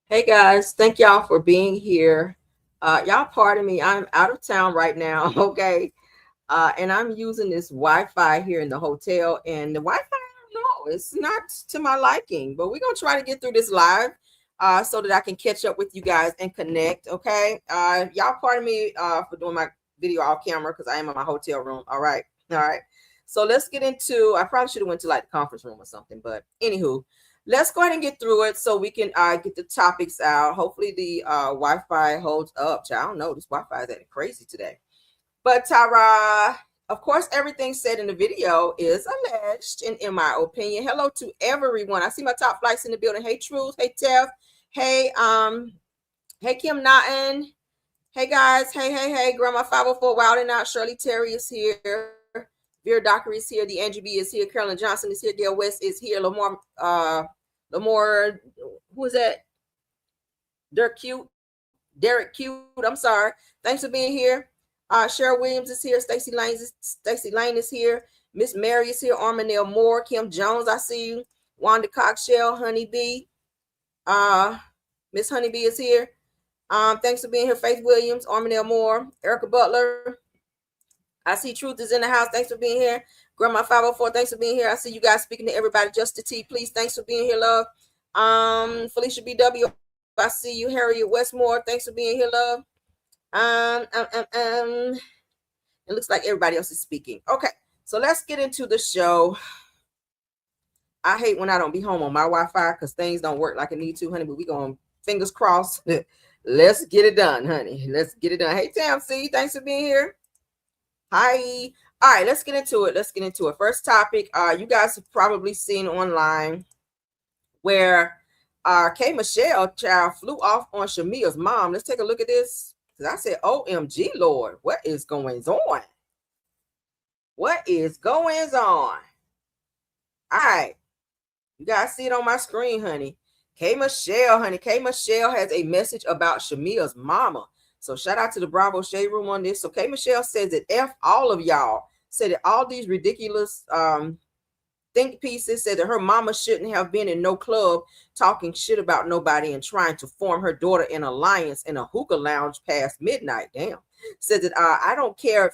Hey guys, thank y'all for being here. Y'all pardon me, I'm out of town right now, okay? And I'm using this Wi-Fi here in the hotel, and the Wi-Fi, I don't know, it's not to my liking, but we're gonna try to get through this live so that I can catch up with you guys and connect, okay? Y'all pardon me for doing my video off camera because I am in my hotel room. All right. So let's get into, I probably should have went to like the conference room or something, but anywho, let's go ahead and get through it so we can get the topics out. Hopefully the Wi-Fi holds up. I don't know, this Wi-Fi is acting crazy today. But Tara, of course, everything said in the video is alleged, and in my opinion. Hello to everyone. I see my top flights in the building. Hey, Truth. Hey, Tef. Hey, hey, Kim Naughton. Hey, guys. Hey. Grandma 504 Wild and Out. Shirley Terry is here. Vera Dockery is here. The Angie B is here. Carolyn Johnson is here. Dale West is here. Lamore, who is that? Derek Cute. I'm sorry. Thanks for being here. Cheryl Williams is here. Stacy Lane is here. Miss Mary is here. Armanelle Moore. Kim Jones, I see you. Wanda Cockshell, Honeybee. Miss Honeybee is here. Thanks for being here. Faith Williams, Armanelle Moore, Erica Butler. I see Truth is in the house. Thanks for being here. Grandma 504, thanks for being here. I see you guys speaking to everybody. Just T, please. Thanks for being here, love. Felicia BW, I see you. Harriet Westmore, thanks for being here, love. It looks like everybody else is speaking. Okay, so let's get into the show. I hate when I don't be home on my Wi-Fi because things don't work like I need to, honey, but we going fingers crossed. Let's get it done, honey. Let's get it done. Hey, Tam C, thanks for being here. Hi. All right, let's get into it. First topic, you guys have probably seen online where K Michelle child flew off on Shamea'S mom. Let's take a look at this. I said, OMG, Lord, what is going on? What is going on? All right. You guys see it on my screen, honey. K Michelle has a message about Shamea'S mama. So shout out to the Bravo Shade Room on this. So K Michelle says that F all of y'all. Said that all these ridiculous think pieces, said that her mama shouldn't have been in no club talking shit about nobody and trying to form her daughter in alliance in a hookah lounge past midnight. Damn. Said that I don't care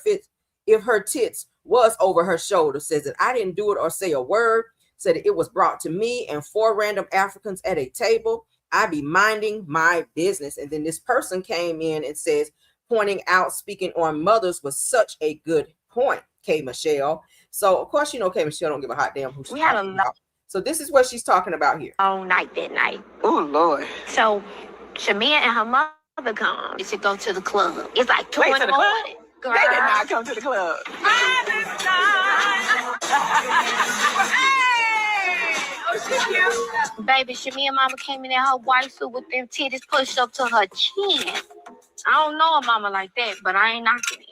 if her tits was over her shoulder. Says that I didn't do it or say a word. Said that it was brought to me and 4 random Africans at a table. I be minding my business. And then this person came in and says, pointing out speaking on mothers was such a good point, K Michelle. So, of course, you know, K Michelle don't give a hot damn who she's talking about. So this is what she's talking about here. All night that night. Oh, Lord. So, Shamea and her mother come. They should go to the club. It's like 2 in the morning. Girl. They did not come to the club. Baby, Shamea mama came in there, her white suit with them titties pushed up to her chin. I don't know a mama like that, but I ain't knocking it.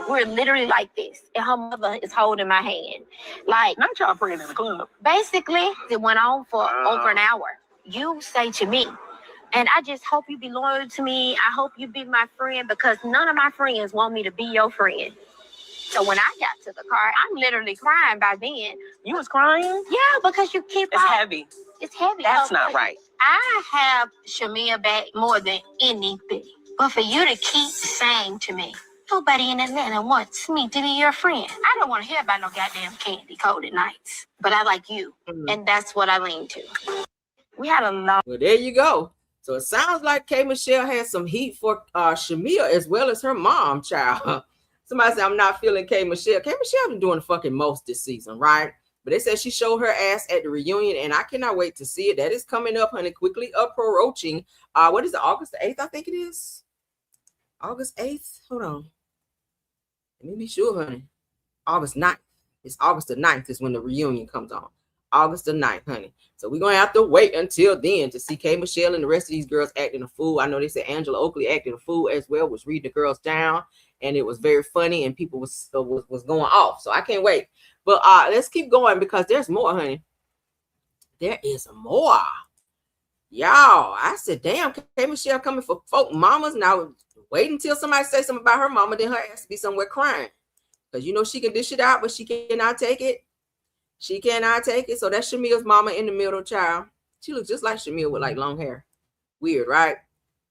We're literally like this, and her mother is holding my hand. Like, not y'all praying in the club. Basically, it went on for over an hour. You say to me, and I just hope you be loyal to me. I hope you be my friend because none of my friends want me to be your friend. So when I got to the car, I'm literally crying by then. You was crying? Yeah, because you keep It's heavy. It's heavy. That's not right. I have Shamea back more than anything. But for you to keep saying to me, nobody in Atlanta wants me to be your friend. I don't want to hear about no goddamn candy coated nights. But I like you. And that's what I lean to. We had a lot. Well, there you go. So it sounds like K Michelle has some heat for Shamea as well as her mom, child. Somebody said, I'm not feeling K Michelle. K Michelle been doing the fucking most this season, right? But they said she showed her ass at the reunion, and I cannot wait to see it. That is coming up, honey, quickly approaching. What is it, August the 8th, I think it is? August 8th? Hold on. Let me be sure, honey. August 9th. It's August the 9th is when the reunion comes on. August the 9th, honey. So we're going to have to wait until then to see K Michelle and the rest of these girls acting a fool. I know they said Angela Oakley acted a fool as well, was reading the girls down, and it was very funny, and people was going off. So I can't wait. But let's keep going because there's more, honey. There is more. Y'all, I said, damn, K Michelle coming for folk mamas. Now wait until somebody say something about her mama, then her ass be somewhere crying. Because you know she can dish it out, but she cannot take it. She cannot take it. So that's Shamea'S mama in the middle, child. She looks just like Shamea with like long hair. Weird, right?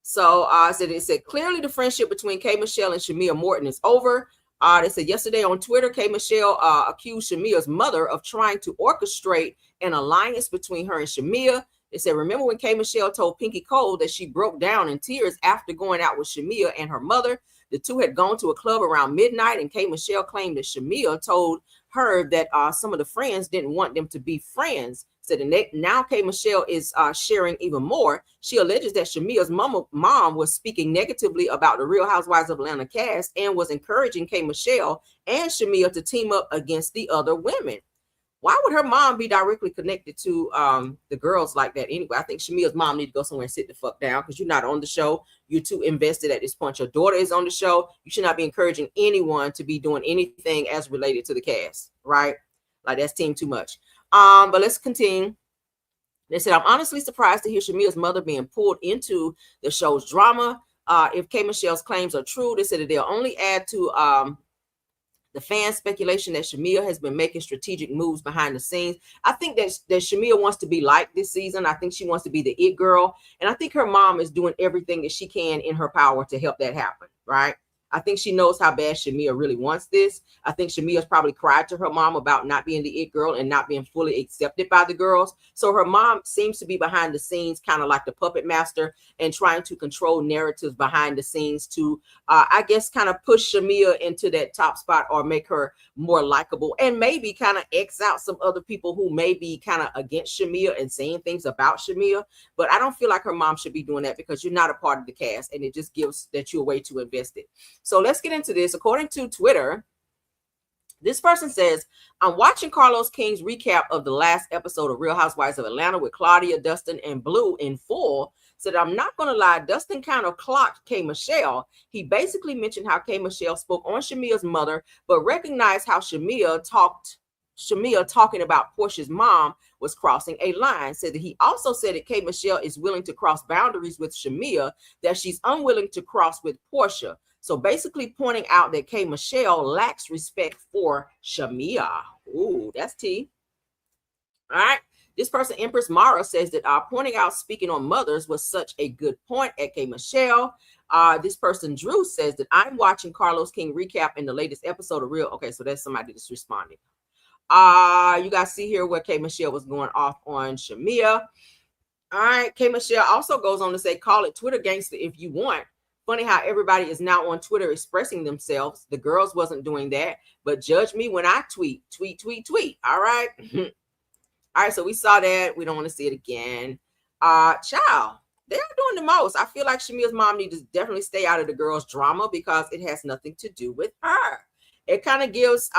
So it said clearly the friendship between K Michelle and Shamea Morton is over. They said yesterday on Twitter, K Michelle accused Shamea'S mother of trying to orchestrate an alliance between her and Shamea. They said, remember when K Michelle told Pinky Cole that she broke down in tears after going out with Shamea and her mother? The two had gone to a club around midnight, and K Michelle claimed that Shamea told her that some of the friends didn't want them to be friends. Said now K Michelle is sharing even more. She alleges that Shamea'S mom was speaking negatively about the Real Housewives of Atlanta cast and was encouraging K Michelle and Shamea to team up against the other women. Why would her mom be directly connected to the girls like that anyway? I think Shamea'S mom need to go somewhere and sit the fuck down, because you're not on the show. You're too invested at this point. Your daughter is on the show. You should not be encouraging anyone to be doing anything as related to the cast, right? Like, that's team too much. But let's continue. They said, I'm honestly surprised to hear Shamea'S mother being pulled into the show's drama. If K Michelle's claims are true, they said that they'll only add to the fan speculation that Shamea has been making strategic moves behind the scenes. I think that Shamea wants to be liked this season. I think she wants to be the it girl. And I think her mom is doing everything that she can in her power to help that happen, right? I think she knows how bad Shamea really wants this. I think Shamea's probably cried to her mom about not being the it girl and not being fully accepted by the girls. So her mom seems to be behind the scenes, kind of like the puppet master, and trying to control narratives behind the scenes to, I guess, kind of push Shamea into that top spot or make her more likable, and maybe kind of X out some other people who may be kind of against Shamea and saying things about Shamea. But I don't feel like her mom should be doing that, because you're not a part of the cast, and it just gives that you're way too invested. So let's get into this. According to Twitter, this person says, I'm watching Carlos King's recap of the last episode of Real Housewives of Atlanta with Claudia, Dustin, and Blue in full. Said, I'm not going to lie, Dustin kind of clocked K Michelle. He basically mentioned how K Michelle spoke on Shamea'S mother, but recognized how Shamea talking about Porsha's mom was crossing a line. Said that he also said that K Michelle is willing to cross boundaries with Shamea, that she's unwilling to cross with Porsha. So basically pointing out that K Michelle lacks respect for Shamea. Ooh, that's tea. All right. This person, Empress Mara, says that pointing out speaking on mothers was such a good point at K Michelle. This person, Drew, says that I'm watching Carlos King recap in the latest episode of Real. Okay, so that's somebody that's responding. You guys see here where K Michelle was going off on Shamea. All right. K Michelle also goes on to say, call it Twitter gangster if you want. Funny how everybody is now on Twitter expressing themselves. The girls wasn't doing that, but judge me when I tweet. All right. All right. So we saw that. We don't want to see it again. Child, they're doing the most. I feel like Shamea'S mom needs to definitely stay out of the girls' drama, because it has nothing to do with her. It kind of gives,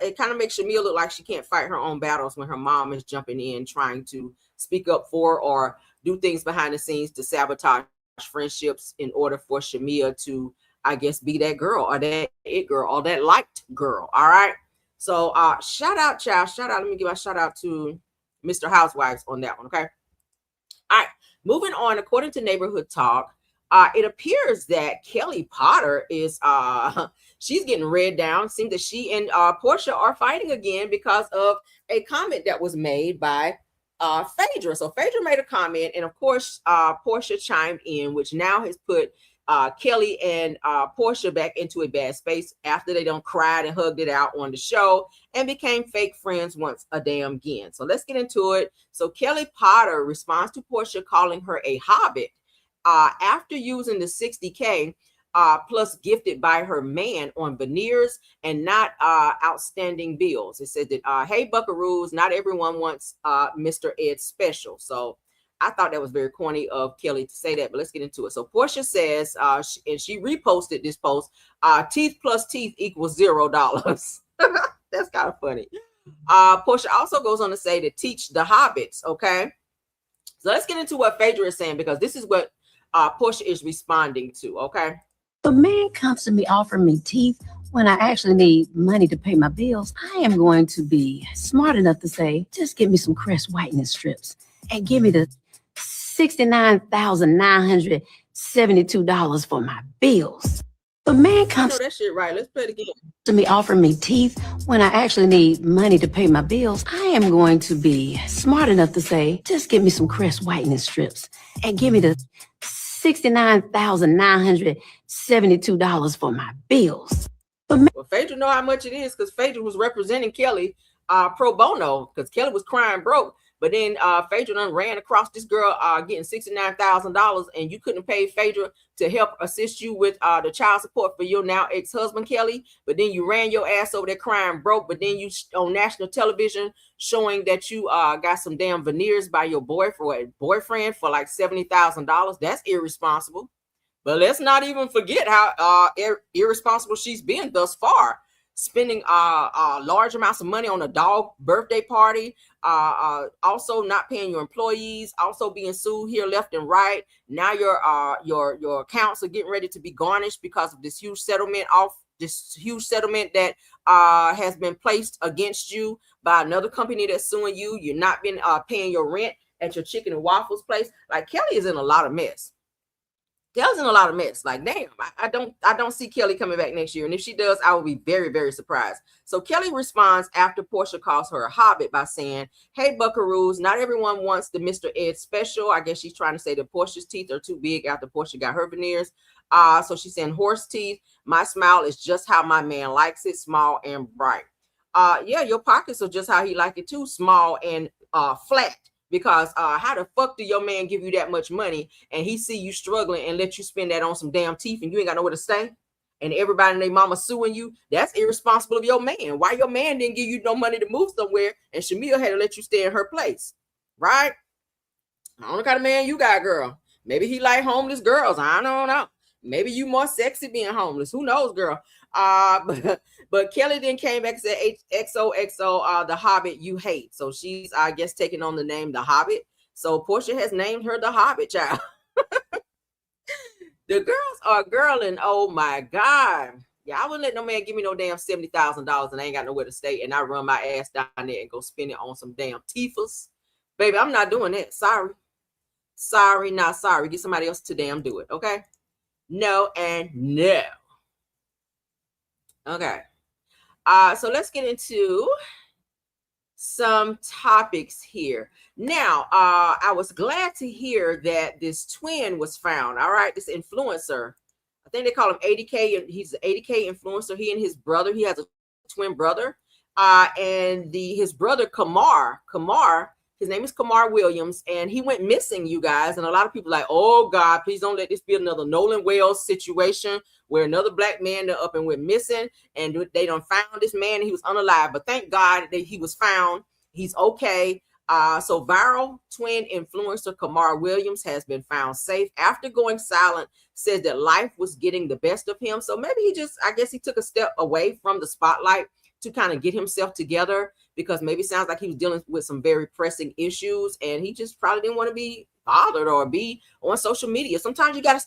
it kind of makes Shamea look like she can't fight her own battles when her mom is jumping in, trying to speak up for or do things behind the scenes to sabotage friendships in order for Shamea to, I guess, be that girl or that it girl or that liked girl. All right. So shout out, child. Shout out. Let me give a shout out to Mr. Housewives on that one. Okay. All right. Moving on. According to Neighborhood Talk, it appears that Kelly Potter is she's getting read down. Seems that she and Porsha are fighting again because of a comment that was made by Phaedra. So Phaedra made a comment, and of course Porsha chimed in, which now has put Kelly and Porsha back into a bad space after they done cried and hugged it out on the show and became fake friends once a damn again. So let's get into it. So Kelly Potter responds to Porsha calling her a hobbit after using the $60K plus gifted by her man on veneers and not outstanding bills. It said that, hey, buckaroos, not everyone wants Mr. Ed special. So I thought that was very corny of Kelly to say that, but let's get into it. So Porsha says, and she reposted this post, teeth plus teeth equals $0. That's kind of funny. Porsha also goes on to say to teach the hobbits, okay? So let's get into what Phaedra is saying, because this is what Porsha is responding to, okay? The man comes to me offering me teeth when I actually need money to pay my bills. I am going to be smart enough to say, just give me some Crest whitening strips and give me the $69,972 for my bills. The man I know comes that shit right. Let's play it again. to me offering me teeth when I actually need money to pay my bills. I am going to be smart enough to say, just give me some Crest whitening strips and give me the $69,972 for my bills. Well, Phaedra know how much it is because Phaedra was representing Kelly pro bono because Kelly was crying broke. But then Phaedra done ran across this girl getting $69,000 and you couldn't pay Phaedra to help assist you with the child support for your now ex-husband, Kelly. But then you ran your ass over there crying broke. But then you on national television showing that you got some damn veneers by your boyfriend for like $70,000. That's irresponsible. But let's not even forget how irresponsible she's been thus far, spending large amounts of money on a dog birthday party, also not paying your employees, also being sued here left and right. Now your accounts are getting ready to be garnished because of this huge settlement that has been placed against you by another company that's suing you. You're not been paying your rent at your chicken and waffles place. Like, Kelly is in a lot of mess. Kelly's in a lot of mess. Like, damn, I don't see Kelly coming back next year. And if she does, I will be very, very surprised. So Kelly responds after Porsha calls her a hobbit by saying, hey, buckaroos, not everyone wants the Mr. Ed special. I guess she's trying to say that Porsha's teeth are too big after Porsha got her veneers. So she's saying horse teeth. My smile is just how my man likes it, small and bright. Yeah, your pockets are just how he like it too, small and flat. Because how the fuck do your man give you that much money and he see you struggling and let you spend that on some damn teeth and you ain't got nowhere to stay? And everybody and their mama suing you? That's irresponsible of your man. Why your man didn't give you no money to move somewhere and Shamea'S had to let you stay in her place? Right? I don't know what kind of man you got, girl. Maybe he like homeless girls. I don't know. Maybe you more sexy being homeless. Who knows, girl? But Kelly then came back and said, XOXO, the Hobbit you hate. So she's, I guess, taking on the name the Hobbit. So Porsha has named her the Hobbit child. The girls are girling. Oh my God. Yeah, I wouldn't let no man give me no damn $70,000 and I ain't got nowhere to stay. And I run my ass down there and go spend it on some damn teethers. Baby, I'm not doing that. Sorry. Sorry, not sorry. Get somebody else to damn do it. Okay. No and no. Okay. So let's get into some topics here. Now, I was glad to hear that this twin was found. All right, this influencer. I think they call him 80K. He's an 80K influencer. He and his brother. He has a twin brother. And his brother Kamar. His name is Kamar Williams, and he went missing, you guys. And a lot of people are like, oh God, please don't let this be another Nolan Wells situation where another black man up and went missing, and they done found this man and he was unalive. But thank God that he was found. He's okay. So viral twin influencer Kamar Williams has been found safe after going silent, says that life was getting the best of him. So maybe I guess he took a step away from the spotlight to kind of get himself together, because maybe it sounds like he was dealing with some very pressing issues and he just probably didn't want to be bothered or be on social media. Sometimes you got to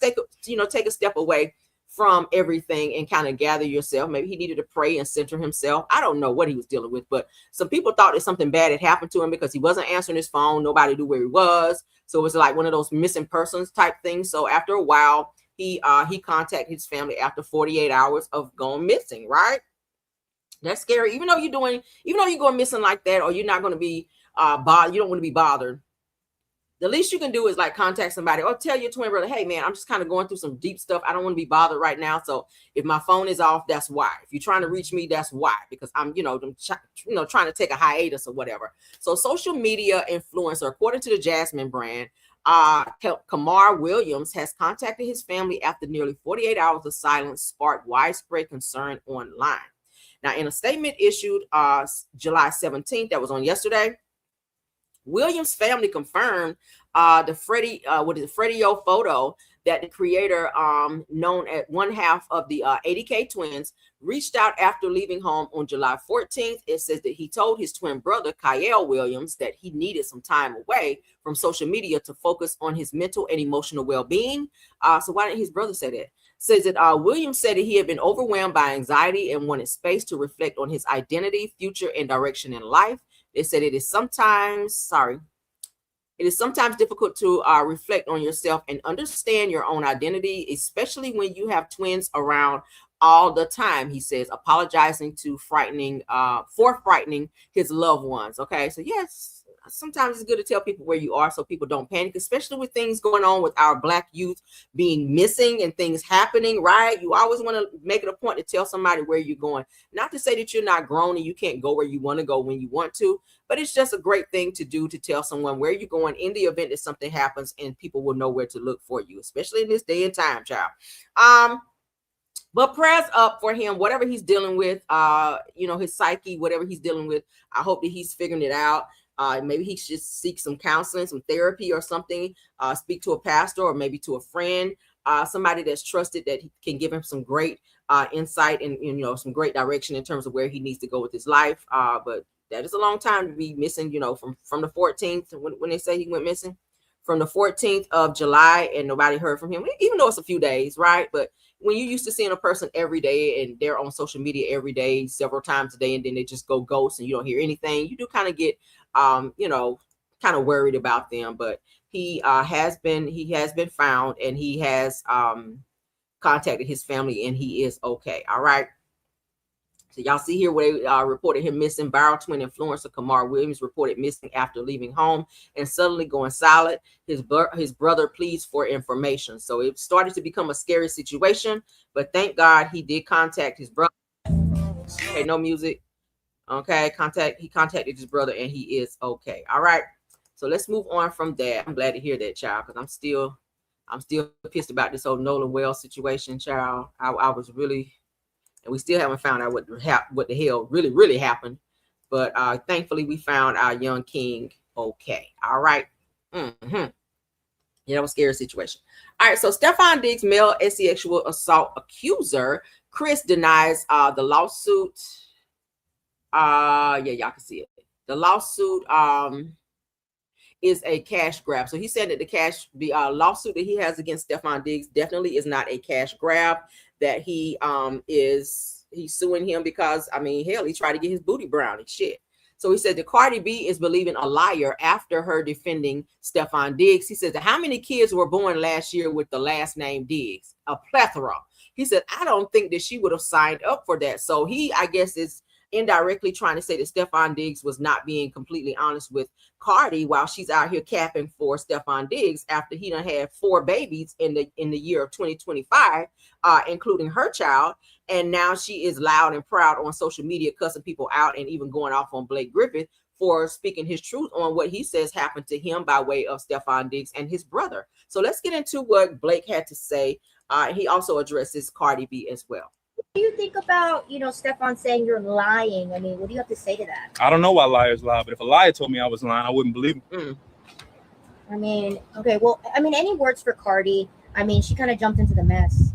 take a step away from everything and kind of gather yourself. Maybe he needed to pray and center himself. I don't know what he was dealing with, but some people thought that something bad had happened to him because he wasn't answering his phone. Nobody knew where he was. So it was like one of those missing persons type things. So after a while, he contacted his family after 48 hours of going missing, right? That's scary. Even though you're going missing like that, or you're not going to be bothered, you don't want to be bothered. The least you can do is like contact somebody or tell your twin brother, hey man, I'm just kind of going through some deep stuff. I don't want to be bothered right now. So if my phone is off, that's why. If you're trying to reach me, that's why, because I'm trying to take a hiatus or whatever. So social media influencer, according to the Jasmine brand, Kamar Williams has contacted his family after nearly 48 hours of silence sparked widespread concern online. Now, in a statement issued July 17th, that was on yesterday, Williams' family confirmed the Freddie-O photo that the creator, known as one half of the 80K twins, reached out after leaving home on July 14th. It says that he told his twin brother, Kyle Williams, that he needed some time away from social media to focus on his mental and emotional well-being. So why didn't his brother say that? Says that Williams said that he had been overwhelmed by anxiety and wanted space to reflect on his identity, future, and direction in life. They said it is It is sometimes difficult to reflect on yourself and understand your own identity, especially when you have twins around all the time, he says, apologizing for frightening his loved ones. Okay, so yes, sometimes it's good to tell people where you are so people don't panic, especially with things going on with our Black youth being missing and things happening, right? You always want to make it a point to tell somebody where you're going. Not to say that you're not grown and you can't go where you want to go when you want to, but it's just a great thing to do, to tell someone where you're going in the event that something happens, and people will know where to look for you, especially in this day and time, child. But prayers up for him, whatever he's dealing with, his psyche, whatever he's dealing with. I hope that he's figuring it out. Maybe he should seek some counseling, some therapy or something, speak to a pastor or maybe to a friend, somebody that's trusted, that can give him some great insight and, some great direction in terms of where he needs to go with his life. But that is a long time to be missing, from the 14th, when they say he went missing, from the 14th of July, and nobody heard from him, even though it's a few days, right? But when you're used to seeing a person every day and they're on social media every day, several times a day, and then they just go ghost and you don't hear anything, you do kind of get, kind of worried about them. But he has been found, and he has contacted his family, and he is okay. All right. So y'all see here where they reported him missing. Viral twin influencer Kamar Williams reported missing after leaving home and suddenly going silent. His brother pleads for information. So it started to become a scary situation, but thank God he did contact his brother. Okay, no music. Okay, he contacted his brother, and he is okay. All right. So let's move on from that. I'm glad to hear that, child, because I'm still pissed about this whole Nolan Wells situation, child. I was really. And we still haven't found out what the hell really happened. But thankfully, we found our young king okay. All right. Mm-hmm. Yeah, that was a scary situation. All right. So Stefon Diggs, male sexual assault accuser, Chris denies the lawsuit. Yeah, y'all can see it. The lawsuit is a cash grab. So he said that the lawsuit that he has against Stefon Diggs definitely is not a cash grab. That he's suing him because, hell, he tried to get his booty brown and shit. So he said the Cardi B is believing a liar after her defending Stefon Diggs. He says, how many kids were born last year with the last name Diggs? A plethora. He said, I don't think that she would have signed up for that. So he, I guess, is indirectly trying to say that Stefon Diggs was not being completely honest with Cardi while she's out here capping for Stefon Diggs after he done had 4 babies in the year of 2025, including her child. And now she is loud and proud on social media, cussing people out and even going off on Blake Griffin for speaking his truth on what he says happened to him by way of Stefon Diggs and his brother. So let's get into what Blake had to say. He also addresses Cardi B as well. What do you think about, Stefon saying you're lying? What do you have to say to that? I don't know why liars lie, but if a liar told me I was lying, I wouldn't believe him. Okay, well, any words for Cardi? She kind of jumped into the mess.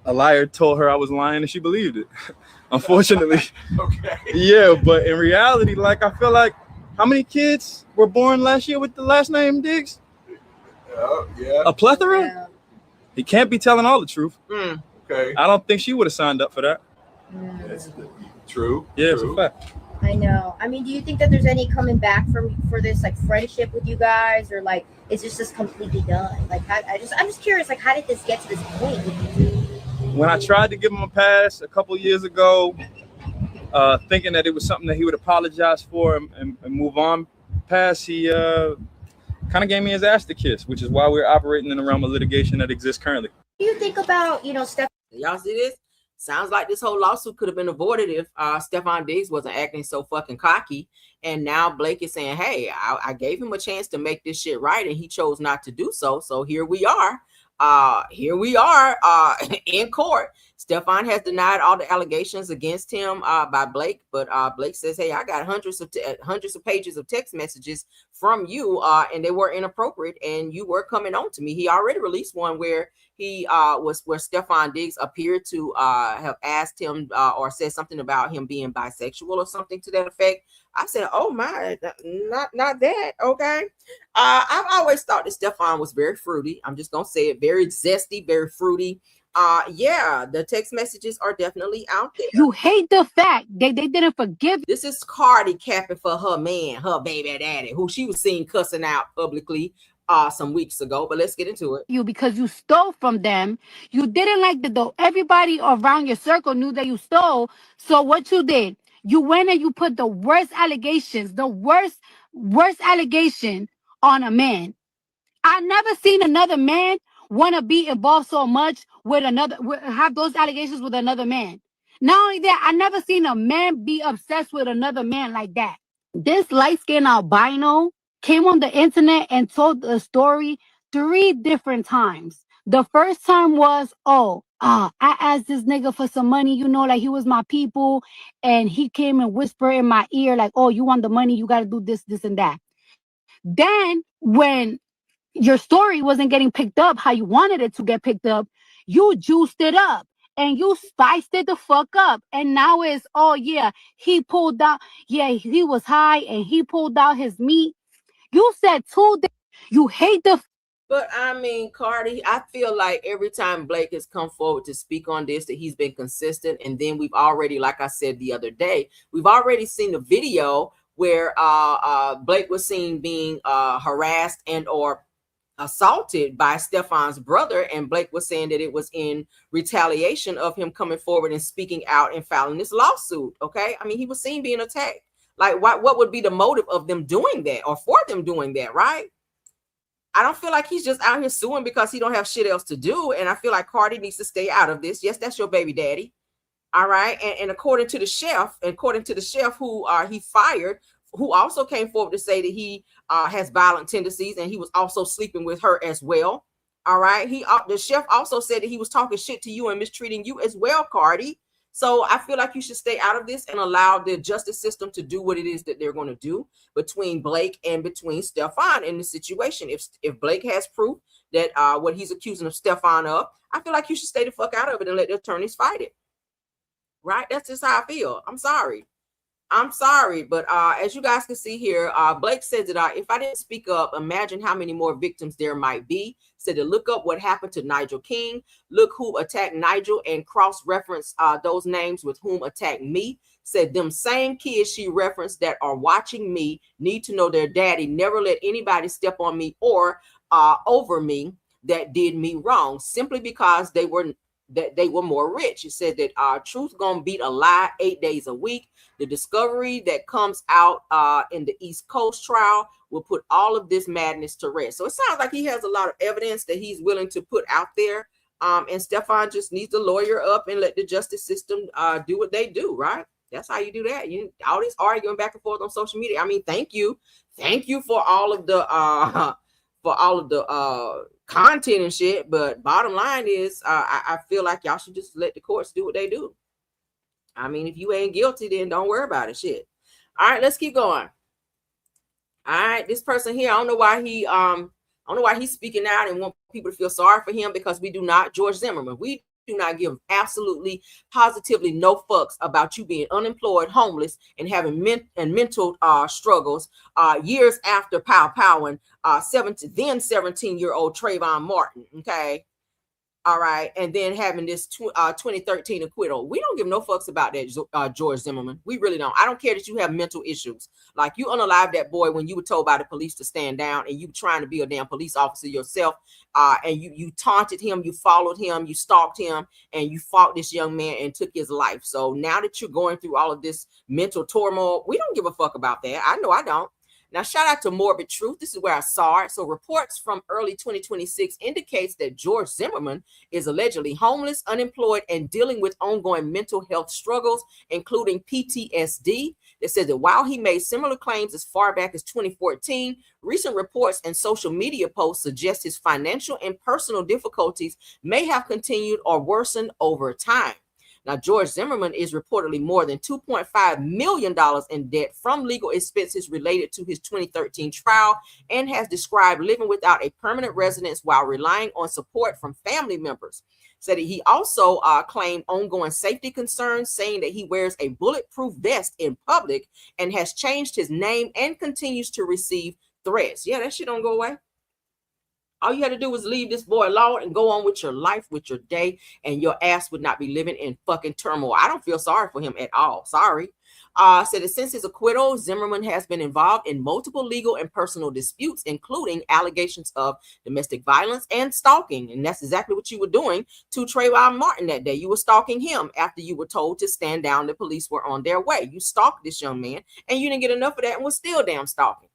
A liar told her I was lying and she believed it. Unfortunately. Okay. Yeah, but in reality, I feel like, how many kids were born last year with the last name Diggs? Yeah. A plethora? Yeah. He can't be telling all the truth. Okay. I don't think she would have signed up for that. That's true. Yeah, true. it's a fact. I know. Do you think that there's any coming back for this friendship with you guys, or is this just completely done? I'm just curious, how did this get to this point? When I tried to give him a pass a couple years ago, thinking that it was something that he would apologize for and move on past, he kind of gave me his ass to kiss, which is why we're operating in the realm of litigation that exists currently. What do you think about, Steph? Y'all see this? Sounds like this whole lawsuit could have been avoided if Stefon Diggs wasn't acting so fucking cocky. And now Blake is saying, hey, I gave him a chance to make this shit right, and he chose not to do so. So here we are. In court. Stefon has denied all the allegations against him by Blake, but Blake says, hey, I got hundreds of pages of text messages from you, and they were inappropriate, and you were coming on to me. He already released one where he where Stefon Diggs appeared to have asked him or said something about him being bisexual or something to that effect. I said, oh my, not that. Okay. I've always thought that Stefon was very fruity. I'm just going to say it, very zesty, very fruity. Yeah, the text messages are definitely out there. You hate the fact they didn't forgive This is Cardi capping for her man, her baby daddy, who she was seen cussing out publicly some weeks ago. But let's get into it. you because you stole from them. You didn't like the dough. Everybody around your circle knew that you stole. So what you did, you went and you put the worst allegations, the worst allegation on a man. I never seen another man want to be involved so much with have those allegations with another man. Not only that, I never seen a man be obsessed with another man like that. This light-skinned albino came on the internet and told the story 3 different times. The first time was, I asked this nigga for some money, like he was my people, and he came and whispered in my ear like, oh, you want the money, you got to do this, this, and that. Then when your story wasn't getting picked up how you wanted it to get picked up, you juiced it up and you spiced it the fuck up. And now it's, oh yeah, he pulled out, yeah, he was high and he pulled out his meat. You said 2 days. You hate the. But I mean, Cardi, I feel like every time Blake has come forward to speak on this, that he's been consistent. And then we've already, like I said the other day, we've already seen the video where Blake was seen being harassed and or assaulted by Stefon's brother, and Blake was saying that it was in retaliation of him coming forward and speaking out and filing this lawsuit. Okay, I mean, he was seen being attacked. Like, what would be the motive of them doing that or for them doing that, right? I don't feel like he's just out here suing because he don't have shit else to do, and I feel like Cardi needs to stay out of this. Yes, that's your baby daddy. All right, and according to the chef who he fired, who also came forward to say that he has violent tendencies and he was also sleeping with her as well. All right, the chef also said that he was talking shit to you and mistreating you as well, Cardi. So I feel like you should stay out of this and allow the justice system to do what it is that they're going to do between Blake and between Stefon in the situation. If Blake has proof that what he's accusing of Stefon of, I feel like you should stay the fuck out of it and let the attorneys fight it. Right? That's just how I feel. I'm sorry, but as you guys can see here, Blake says that if I didn't speak up, imagine how many more victims there might be. Said to look up what happened to Nigel King, look who attacked Nigel, and cross-reference those names with whom attacked me. Said them same kids she referenced that are watching me need to know their daddy never let anybody step on me or over me that did me wrong simply because they were more rich. It said that truth gonna beat a lie 8 days a week. The discovery that comes out in the East Coast trial will put all of this madness to rest. So it sounds like he has a lot of evidence that he's willing to put out there. And Stefon just needs to lawyer up and let the justice system do what they do, right? That's how you do that. You all this arguing back and forth on social media. I mean, thank you for all of the content and shit, but bottom line is I feel like y'all should just let the courts do what they do. I mean, if you ain't guilty, then don't worry about it. Shit. All right, let's keep going. All right, this person here, I don't know why he's speaking out and want people to feel sorry for him, because we do not. George Zimmerman, we do not give absolutely positively no fucks about you being unemployed, homeless, and having mental struggles years after powing 17-year-old Trayvon Martin. Okay. All right. And then having this 2013 acquittal. We don't give no fucks about that, George Zimmerman. We really don't. I don't care that you have mental issues. Like, you unalived that boy when you were told by the police to stand down, and you trying to be a damn police officer yourself. And you taunted him, you followed him, you stalked him, and you fought this young man and took his life. So now that you're going through all of this mental turmoil, we don't give a fuck about that. I know I don't. Now, shout out to Morbid Truth. This is where I saw it. So reports from early 2026 indicates that George Zimmerman is allegedly homeless, unemployed, and dealing with ongoing mental health struggles, including PTSD. It says that while he made similar claims as far back as 2014, recent reports and social media posts suggest his financial and personal difficulties may have continued or worsened over time. Now, George Zimmerman is reportedly more than $2.5 million in debt from legal expenses related to his 2013 trial, and has described living without a permanent residence while relying on support from family members. Said he also claimed ongoing safety concerns, saying that he wears a bulletproof vest in public and has changed his name and continues to receive threats. Yeah, that shit don't go away. All you had to do was leave this boy alone and go on with your life, with your day, and your ass would not be living in fucking turmoil. I don't feel sorry for him at all. Sorry. Said that since his acquittal, Zimmerman has been involved in multiple legal and personal disputes, including allegations of domestic violence and stalking. And that's exactly what you were doing to Trayvon Martin that day. You were stalking him after you were told to stand down. The police were on their way. You stalked this young man, and you didn't get enough of that and was still damn stalking.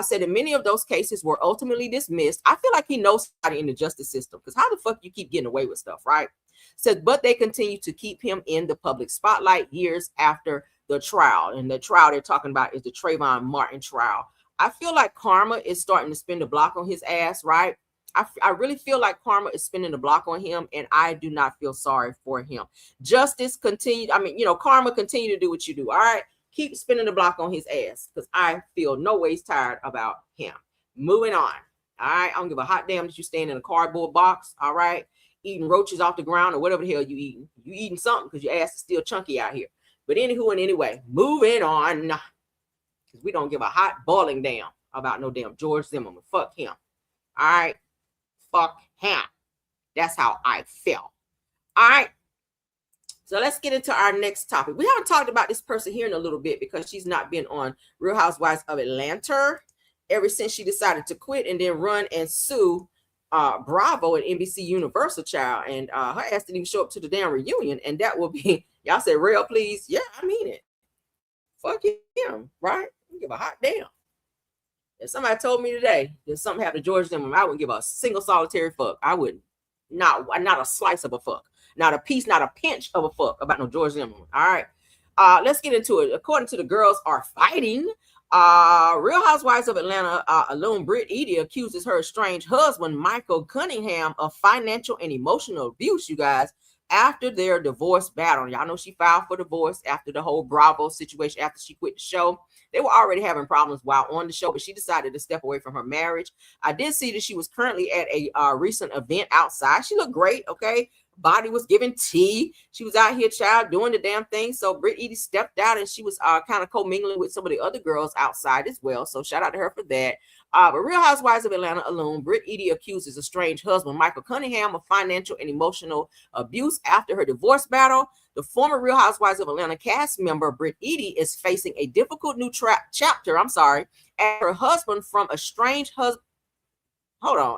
Said that many of those cases were ultimately dismissed. I feel like he knows somebody in the justice system, because how the fuck you keep getting away with stuff, right? Said, but they continue to keep him in the public spotlight years after the trial. And the trial they're talking about is the Trayvon Martin trial. I feel like karma is starting to spin the block on his ass, right? I really feel like karma is spinning the block on him, and I do not feel sorry for him. Justice continued. I mean, karma continue to do what you do. All right. Keep spinning the block on his ass, because I feel no ways tired about him. Moving on. All right. I don't give a hot damn that you stand in a cardboard box. All right. Eating roaches off the ground or whatever the hell you eating. You eating something because your ass is still chunky out here. But anywho and anyway, moving on. Because we don't give a hot boiling damn about no damn George Zimmerman. Fuck him. All right. Fuck him. That's how I feel. All right. So let's get into our next topic. We haven't talked about this person here in a little bit because she's not been on Real Housewives of Atlanta ever since she decided to quit and then run and sue Bravo and NBC Universal, child. And her ass didn't even show up to the damn reunion. And that will be, y'all say, real, please? Yeah, I mean it. Fuck him, right? I don't give a hot damn. If somebody told me today that something happened to George Zimmerman, I wouldn't give a single solitary fuck. I wouldn't. Not a slice of a fuck. Not a piece, not a pinch of a fuck about no George Zimmerman. All right. Let's get into it. According to the Girls Are Fighting, Real Housewives of Atlanta alum Brit Eady accuses her estranged husband, Michael Cunningham, of financial and emotional abuse, you guys, after their divorce battle. Y'all know she filed for divorce after the whole Bravo situation, after she quit the show. They were already having problems while on the show, but she decided to step away from her marriage. I did see that she was currently at a recent event outside. She looked great, okay? Body was giving tea. She was out here, child, doing the damn thing. So Brit Eady stepped out, and she was kind of co-mingling with some of the other girls outside as well. So shout out to her for that. But Real Housewives of Atlanta alum Brit Eady accuses estranged husband Michael Cunningham of financial and emotional abuse after her divorce battle. The former Real Housewives of Atlanta cast member Brit Eady is facing a difficult new chapter. As her husband from estranged husband.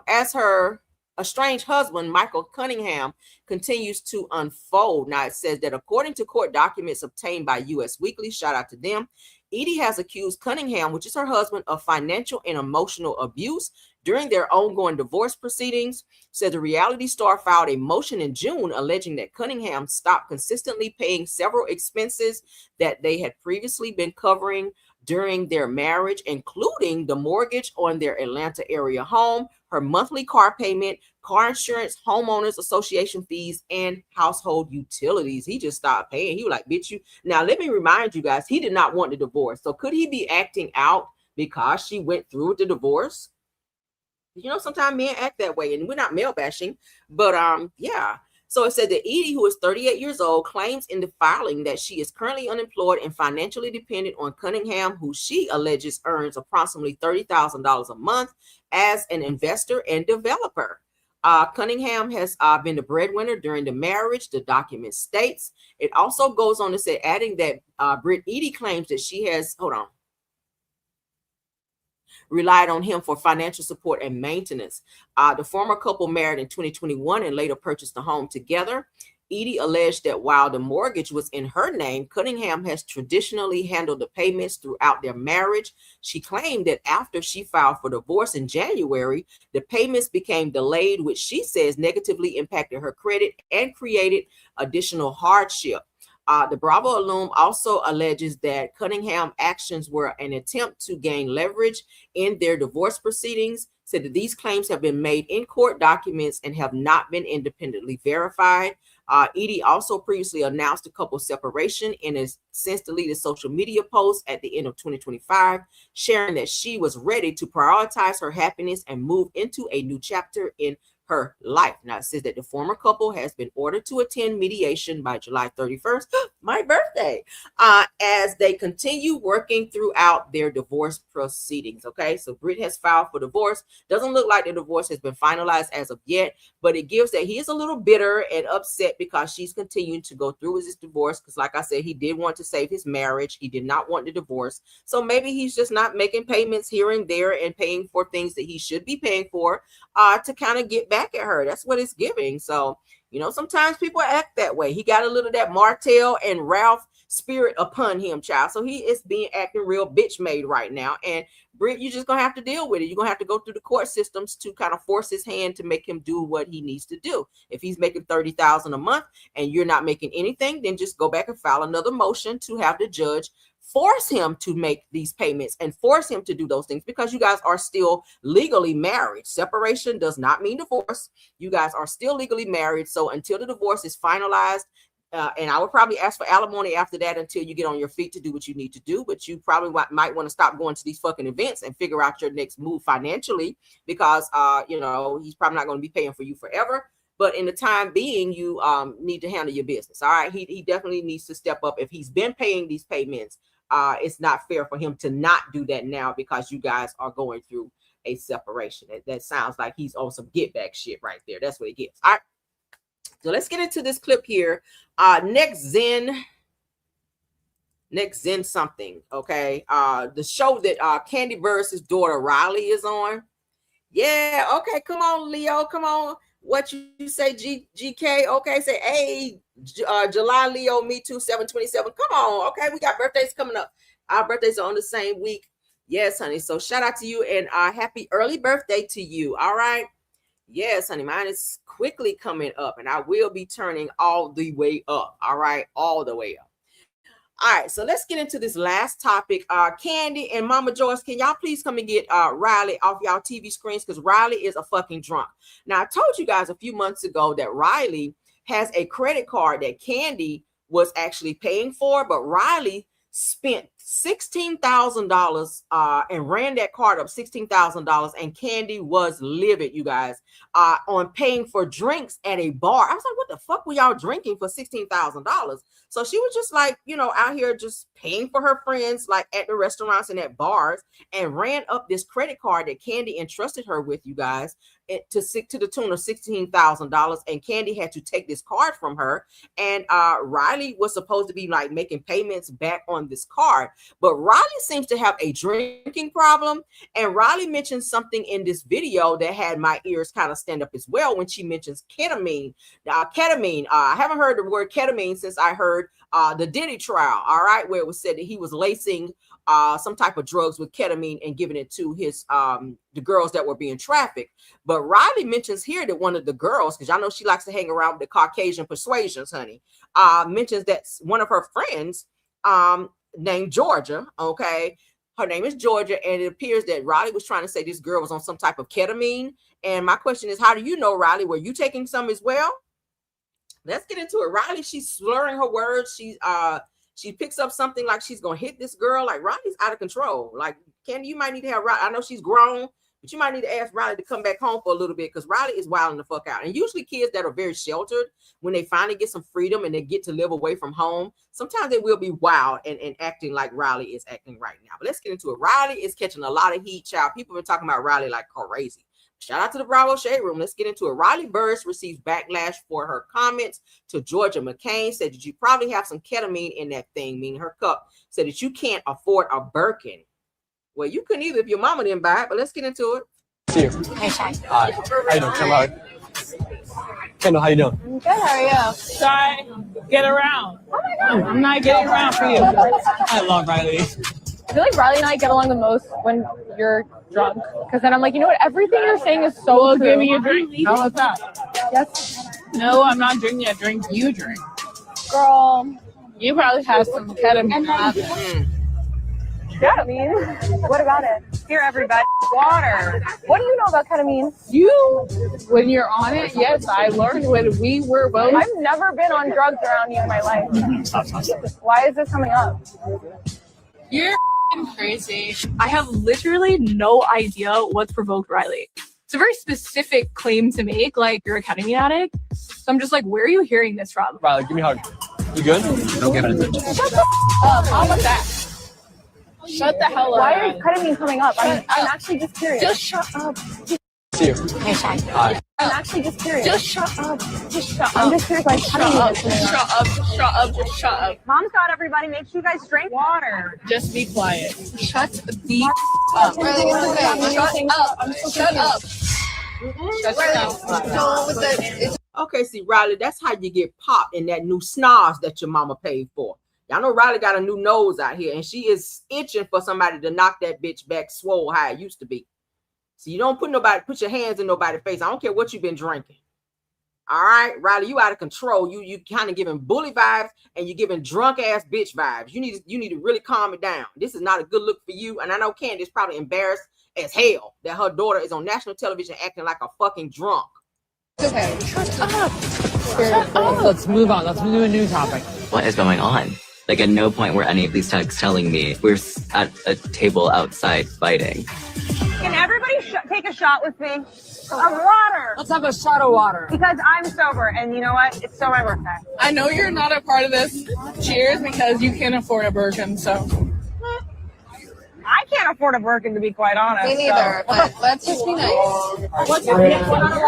As her estranged husband, Michael Cunningham, continues to unfold. Now, it says that according to court documents obtained by U.S. Weekly, shout out to them, Eady has accused Cunningham, which is her husband, of financial and emotional abuse during their ongoing divorce proceedings. Said the reality star filed a motion in June alleging that Cunningham stopped consistently paying several expenses that they had previously been covering during their marriage, including the mortgage on their Atlanta area home, her monthly car payment, car insurance, homeowners association fees, and household utilities. He just stopped paying. He was like, bitch, you. Now, let me remind you guys, he did not want the divorce. So could he be acting out because she went through with the divorce? Sometimes men act that way, and we're not male bashing, but yeah. So it said that Eady, who is 38 years old, claims in the filing that she is currently unemployed and financially dependent on Cunningham, who she alleges earns approximately $30,000 a month as an investor and developer. Cunningham has been the breadwinner during the marriage, the document states. It also goes on to say, adding that Brit Eady claims that she has, relied on him for financial support and maintenance. The former couple married in 2021 and later purchased a home together. Eady alleged that while the mortgage was in her name, Cunningham has traditionally handled the payments throughout their marriage. She claimed that after she filed for divorce in January, the payments became delayed, which she says negatively impacted her credit and created additional hardship. The Bravo alum also alleges that Cunningham actions were an attempt to gain leverage in their divorce proceedings, said that these claims have been made in court documents and have not been independently verified. Eady also previously announced the couple's separation in a since deleted social media post at the end of 2025, sharing that she was ready to prioritize her happiness and move into a new chapter in her life. Now, it says that the former couple has been ordered to attend mediation by July 31st. my birthday, as they continue working throughout their divorce proceedings. Okay, so Brit has filed for divorce. Doesn't look like the divorce has been finalized as of yet, but it gives that he is a little bitter and upset because she's continuing to go through with this divorce. Because, like I said, he did want to save his marriage. He did not want the divorce. So maybe he's just not making payments here and there and paying for things that he should be paying for to kind of get back at her. That's what it's giving. So, you know, sometimes people act that way. He got a little of that Martell and Ralph spirit upon him, child. So he is being acting real bitch made right now. And Brit, you're just gonna have to deal with it. You're gonna have to go through the court systems to kind of force his hand to make him do what he needs to do. If he's making $30,000 a month and you're not making anything, then just go back and file another motion to have the judge force him to make these payments and force him to do those things, because you guys are still legally married. Separation does not mean divorce. You guys are still legally married. So until the divorce is finalized, and I would probably ask for alimony after that until you get on your feet to do what you need to do. But you probably might want to stop going to these fucking events and figure out your next move financially, because, you know, he's probably not going to be paying for you forever. But in the time being, you need to handle your business. All right. He definitely needs to step up. If he's been paying these payments, it's not fair for him to not do that now, because you guys are going through a separation. That sounds like he's on some get back shit right there. That's what it gets. All right. So let's get into this clip here. Next Zen something. Okay. The show that Kandi Burruss' daughter Riley is on. Yeah. Okay. Come on, Leo. Come on. What you say, GK? Okay. Say, hey, July Leo, me too, 7/27. Come on. Okay. We got birthdays coming up. Our birthdays are on the same week. Yes, honey. So shout out to you and happy early birthday to you. All right. Yes, honey. Mine is quickly coming up and I will be turning all the way up. All right. All the way up. All right, so let's get into this last topic. Kandi and Mama Joyce, can y'all please come and get Riley off y'all TV screens, because Riley is a fucking drunk. Now, I told you guys a few months ago that Riley has a credit card that Kandi was actually paying for, but Riley spent $16,000 and ran that card up $16,000, and Kandi was livid, you guys, on paying for drinks at a bar. I was like, what the fuck were y'all drinking for $16,000? So she was just like, you know, out here just paying for her friends, like at the restaurants and at bars, and ran up this credit card that Kandi entrusted her with, you guys, to the tune of $16,000. And Kandi had to take this card from her. And Riley was supposed to be like making payments back on this card. But Riley seems to have a drinking problem. And Riley mentioned something in this video that had my ears kind of stand up as well when she mentions ketamine. I haven't heard the word ketamine since I heard the Diddy trial, all right, where it was said that he was lacing some type of drugs with ketamine and giving it to his the girls that were being trafficked. But Riley mentions here that one of the girls, because y'all know she likes to hang around with the Caucasian persuasions, honey, mentions that one of her friends named Georgia, okay, her name is Georgia, and it appears that Riley was trying to say this girl was on some type of ketamine. And my question is, how do you know, Riley? Were you taking some as well? Let's get into it. Riley, she's slurring her words. She picks up something like she's gonna hit this girl. Like, Riley's out of control. Like, Kandi, you might need to have Riley. I know she's grown, but you might need to ask Riley to come back home for a little bit, because Riley is wilding the fuck out. And usually kids that are very sheltered, when they finally get some freedom and they get to live away from home, sometimes they will be wild and acting like Riley is acting right now. But let's get into it. Riley is catching a lot of heat, child. People have been talking about Riley like crazy. Shout out to the Bravo Shade Room. Let's get into it. Riley Burruss receives backlash for her comments to Georgia McCain. Said that you probably have some ketamine in that thing, meaning her cup. Said that you can't afford a Birkin. Well, you couldn't either if your mama didn't buy it, but let's get into it. See you. Hey, Shay. Hi. How you doing, Hello. Kendall, how you doing? I'm good. How are you? Shy, get around. Oh my God. I'm not getting around for you. I love Riley. I feel like Riley and I get along the most when you're drunk, because then I'm like, you know what? Everything you're saying is so true. Give me a drink. How about that? Yes. No, I'm not drinking a drink. You drink. Girl. You probably have some ketamine. Ketamine? What about it? Here, everybody. Water. What do you know about ketamine? You, when you're on it, yes, I learned when we were both. I've never been on drugs around you in my life. Why is this coming up? You're crazy. I have literally no idea what's provoked Riley. It's a very specific claim to make, like you're a ketamine addict. So I'm just like, where are you hearing this from? Riley, give me a hug. You good? Don't give it attention. How about that? Shut the hell up. Why are ketamine coming up? I'm actually just curious. Just shut up. See you. Hey, Shy. Hi. I'm actually just curious. Just shut up. Just shut up. I'm just curious, like, Shut up. Just shut up. Just shut up. Just shut up. Mom's got everybody. Make sure you guys drink water. Just be quiet. Shut the Shut up. up. Shut up. Shut up. Okay, see, Riley, that's how you get popped in that new snars that your mama paid for. Y'all know Riley got a new nose out here, and she is itching for somebody to knock that bitch back swole how it used to be. So you don't put your hands in nobody's face. I don't care what you've been drinking. All right, Riley, you out of control. You kind of giving bully vibes, and you're giving drunk ass bitch vibes. You need to really calm it down. This is not a good look for you. And I know Candy's probably embarrassed as hell that her daughter is on national television acting like a fucking drunk. Okay. Shut up. Let's move on. Let's move to a new topic. What is going on? Like, at no point were any of these texts telling me we're at a table outside fighting. Can everybody take a shot with me of water? Let's have a shot of water. Because I'm sober, and you know what? It's still my birthday. I know you're not a part of this cheers because you can't afford a Birkin, so. I can't afford a Birkin, to be quite honest. Me neither, but let's just be nice. What's your name? Do you want to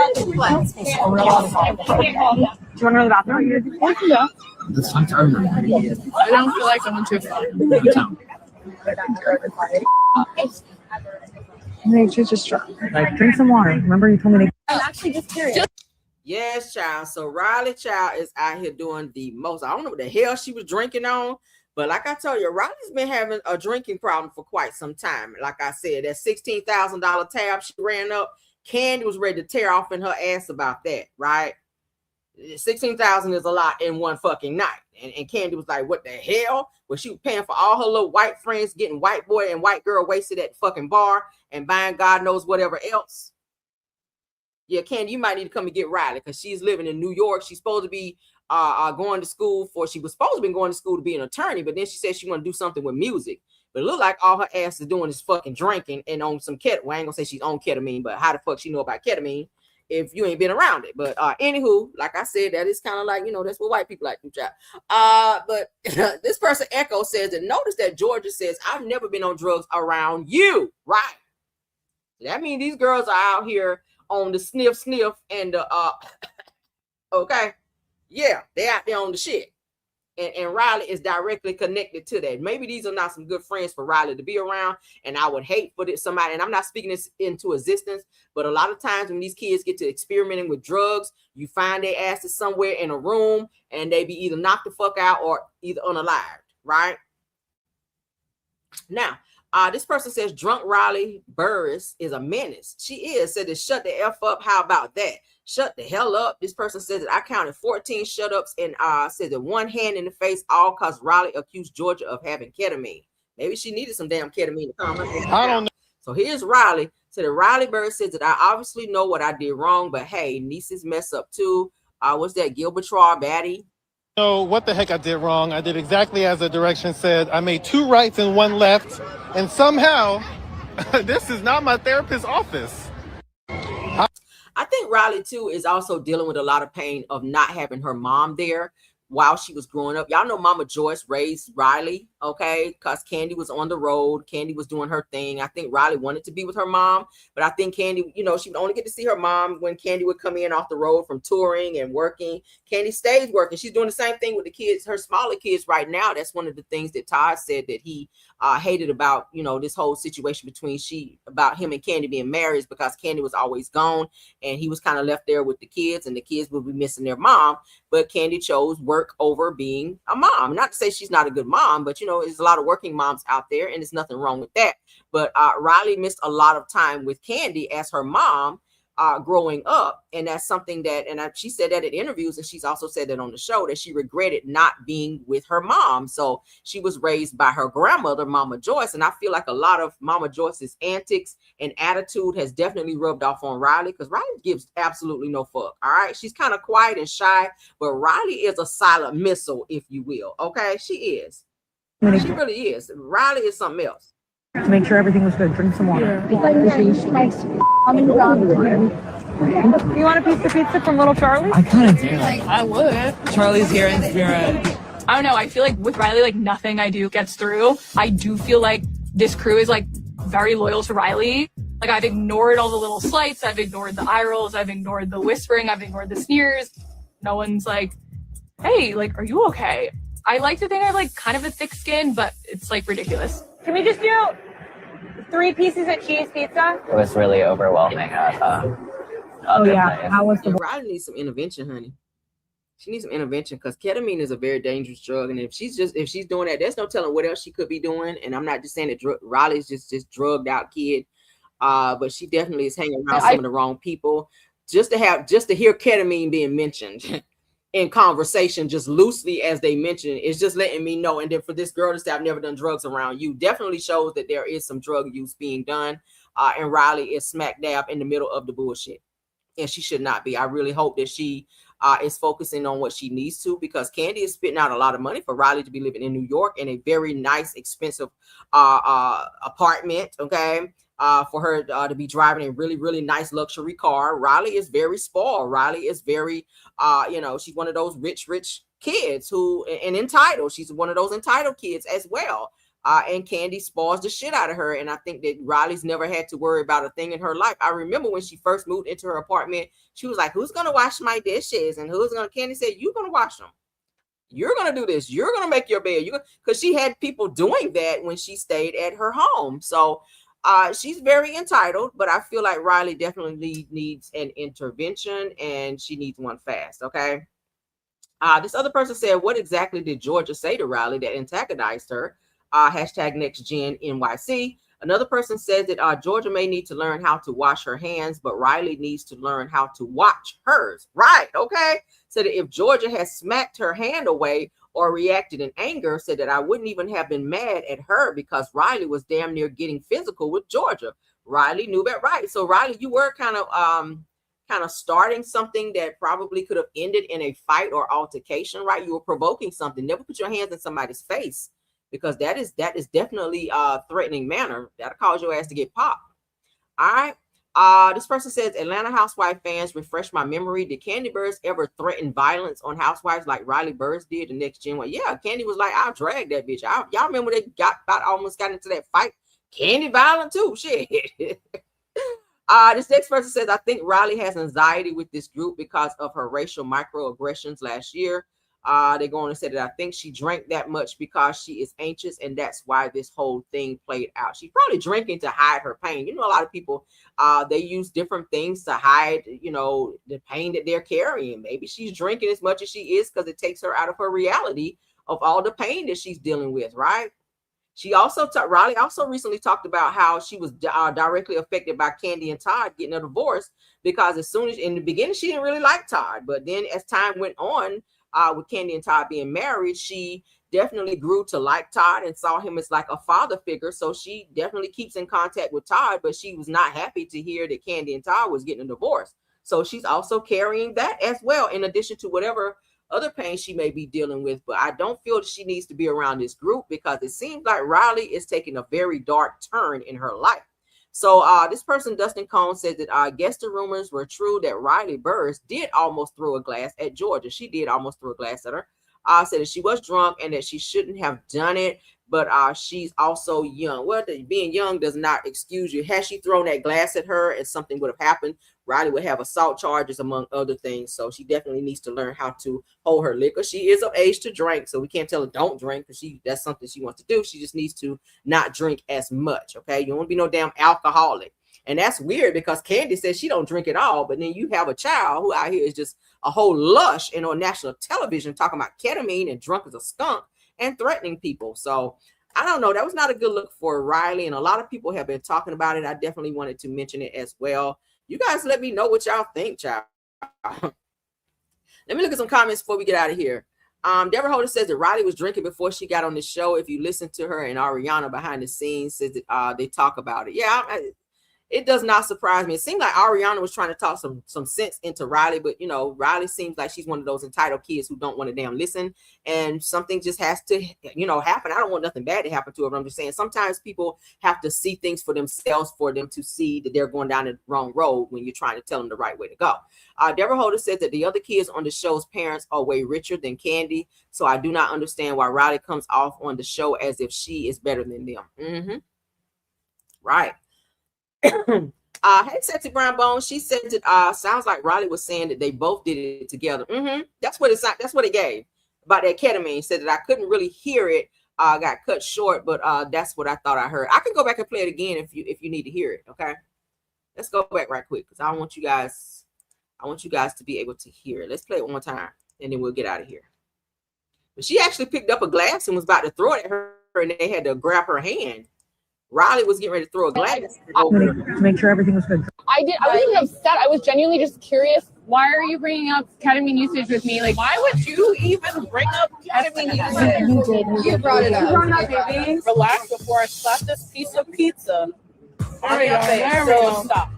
go to the bathroom? Yeah. That's fine to argue. I don't feel like I'm too far. Like, drink some water. Remember you told me to. I'm actually just curious. Yes, child. So Riley child is out here doing the most. I don't know what the hell she was drinking on, but like I told you, Riley's been having a drinking problem for quite some time. Like I said, that $16,000 tab she ran up, Candy was ready to tear off in her ass about that, right? 16,000 is a lot in one fucking night. And Candy was like, what the hell? Well, she was paying for all her little white friends, getting white boy and white girl wasted at the fucking bar and buying God knows whatever else. Yeah, Candy, you might need to come and get Riley because she's living in New York. She's supposed to be going to school she was supposed to be going to school to be an attorney, but then she said she want to do something with music. But it looked like all her ass is doing is fucking drinking and on some ketamine. Well, I ain't gonna say she's on ketamine, but how the fuck she know about ketamine if you ain't been around it? But anywho, like I said, that is kind of like, that's what white people like to try. But this person Echo says that notice that Georgia says, I've never been on drugs around you, right? That means these girls are out here on the sniff and the okay. Yeah, they're out there on the shit. And Riley is directly connected to that. Maybe these are not some good friends for Riley to be around. And I would hate for somebody, and I'm not speaking this into existence, but a lot of times when these kids get to experimenting with drugs, you find their asses somewhere in a room and they be either knocked the fuck out or either unalived, right? Now, this person says drunk Riley Burruss is a menace. She is. Said to shut the F up. How about that? Shut the hell up. This person says that I counted 14 shut-ups and said that one hand in the face, all because Riley accused Georgia of having ketamine. Maybe she needed some damn ketamine to calm her down. I don't know. So here's Riley. So the Riley Bird says that I obviously know what I did wrong, but hey, nieces mess up too. What's that? Gilbert Baddie? know what the heck I did wrong. I did exactly as the direction said. I made 2 rights and 1 left. And somehow, this is not my therapist's office. I think Riley, too, is also dealing with a lot of pain of not having her mom there while she was growing up. Y'all know Mama Joyce raised Riley, okay, because Candy was on the road. Candy was doing her thing. I think Riley wanted to be with her mom, but I think Candy, you know, she would only get to see her mom when Candy would come in off the road from touring and working. Candy stays working. She's doing the same thing with the kids, her smaller kids right now. That's one of the things that Todd said that he hated about, you know, this whole situation between about him and Candy being married, because Candy was always gone and he was kind of left there with the kids, and the kids would be missing their mom. But Candy chose work over being a mom. Not to say she's not a good mom, but you know, there's a lot of working moms out there, and there's nothing wrong with that. But Riley missed a lot of time with Candy as her mom growing up, and that's something that, and she said that in interviews, and she's also said that on the show, that she regretted not being with her mom. So she was raised by her grandmother, Mama Joyce, and I feel like a lot of Mama Joyce's antics and attitude has definitely rubbed off on Riley, because Riley gives absolutely no fuck. All right, she's kind of quiet and shy, but Riley is a silent missile, if you will. Okay, she is. She really is. Riley is something else. To make sure everything was good, drink some water. You want a piece of pizza from Little Charlie's? I kind of do. I would. Charlie's here in spirit. I don't know. I feel like with Riley, like nothing I do gets through. I do feel like this crew is like very loyal to Riley. Like I've ignored all the little slights. I've ignored the eye rolls. I've ignored the whispering. I've ignored the sneers. No one's like, hey, like, are you okay? I like to think I have like kind of a thick skin, but it's like ridiculous. Can we just do 3 pieces of cheese pizza? It was really overwhelming. Oh yeah, how was the? Riley needs some intervention, honey. She needs some intervention because ketamine is a very dangerous drug, and if she's doing that, there's no telling what else she could be doing. And I'm not just saying that Riley's just drugged out kid, but she definitely is hanging around some of the wrong people. Just to hear ketamine being mentioned in conversation, just loosely as they mention, is just letting me know. And then for this girl to say I've never done drugs around you, definitely shows that there is some drug use being done, and Riley is smack dab in the middle of the bullshit. And she should not be. I really hope that she is focusing on what she needs to, because Kandi is spitting out a lot of money for Riley to be living in New York in a very nice, expensive apartment. Okay. For her to be driving a really, really nice luxury car. Riley is very spoiled. Riley is very, she's one of those rich kids and entitled. She's one of those entitled kids as well. And Kandi spoils the shit out of her. And I think that Riley's never had to worry about a thing in her life. I remember when she first moved into her apartment, she was like, who's going to wash my dishes? And Kandi said, you're going to wash them. You're going to do this. You're going to make your bed. Because she had people doing that when she stayed at her home. So she's very entitled, but I feel like Riley definitely needs an intervention, and she needs one fast. Okay. This other person said, what exactly did Georgia say to Riley that antagonized her? Hashtag next gen NYC. Another person says that Georgia may need to learn how to wash her hands, but Riley needs to learn how to watch hers. Right. Okay. So that if Georgia has smacked her hand away or reacted in anger, said that I wouldn't even have been mad at her because Riley was damn near getting physical with Georgia. Riley knew that. Right. So Riley, you were kind of starting something that probably could have ended in a fight or altercation, right? You were provoking something. Never put your hands in somebody's face, because that is definitely threatening manner. That'll cause your ass to get popped. All right. This person says, Atlanta Housewife fans, refresh my memory. Did Kandi Burruss ever threaten violence on housewives like Riley Burruss did the next gen one? Yeah, Kandi was like, I'll drag that bitch. Y'all remember they almost got into that fight? Kandi violent too. Shit. This next person says, I think Riley has anxiety with this group because of her racial microaggressions last year. They're going to say that I think she drank that much because she is anxious, and that's why this whole thing played out. She's probably drinking to hide her pain. You know, a lot of people, they use different things to hide, the pain that they're carrying. Maybe she's drinking as much as she is because it takes her out of her reality of all the pain that she's dealing with, right? Riley also recently talked about how she was directly affected by Kandi and Todd getting a divorce, because as soon as in the beginning, she didn't really like Todd. But then as time went on, with Kandi and Todd being married, she definitely grew to like Todd and saw him as like a father figure. So she definitely keeps in contact with Todd, but she was not happy to hear that Kandi and Todd was getting a divorce. So she's also carrying that as well, in addition to whatever other pain she may be dealing with. But I don't feel that she needs to be around this group, because it seems like Riley is taking a very dark turn in her life. So this person, Dustin Cohn, says that I guess the rumors were true that Riley Burruss did almost throw a glass at Georgia. She did almost throw a glass at her. Said that she was drunk and that she shouldn't have done it, but she's also young. Well, being young does not excuse you. Had she thrown that glass at her and something would have happened, Riley would have assault charges, among other things. So she definitely needs to learn how to hold her liquor. She is of age to drink, so we can't tell her don't drink, because that's something she wants to do. She just needs to not drink as much. Okay, you don't want to be no damn alcoholic. And that's weird, because Kandi says she don't drink at all, but then you have a child who out here is just a whole lush and on national television talking about ketamine and drunk as a skunk and threatening people. So I don't know. That was not a good look for Riley, and a lot of people have been talking about it. I definitely wanted to mention it as well. You guys let me know what y'all think, child. Let me look at some comments before we get out of here. Deborah Holder says that Riley was drinking before she got on the show. If you listen to her and Ariana behind the scenes, says that they talk about it. Yeah, it does not surprise me. It seemed like Ariana was trying to talk some sense into Riley, but you know, Riley seems like she's one of those entitled kids who don't want to damn listen, and something just has to, you know, happen. I don't want nothing bad to happen to her, but I'm just saying sometimes people have to see things for themselves for them to see that they're going down the wrong road when you're trying to tell them the right way to go. Deborah Holder said that the other kids on the show's parents are way richer than Kandi, so I do not understand why Riley comes off on the show as if she is better than them. Right. Hey, Sexy Brown Bones. She said that sounds like Riley was saying that they both did it together. That's what it's. That's what it gave about that ketamine. Said that I couldn't really hear it. Got cut short, but that's what I thought I heard. I can go back and play it again if you need to hear it. Okay, let's go back right quick because I want you guys to be able to hear it. Let's play it one more time and then we'll get out of here. But she actually picked up a glass and was about to throw it at her, and they had to grab her hand. Riley was getting ready to throw a glass To make sure everything was good. I wasn't even upset. I was genuinely just curious. Why are you bringing up ketamine usage with me? Like, why would you even bring up ketamine usage? You did. You brought it up. You brought it up, baby. Relax before I slap this piece of pizza. There we go. There we go. Stop.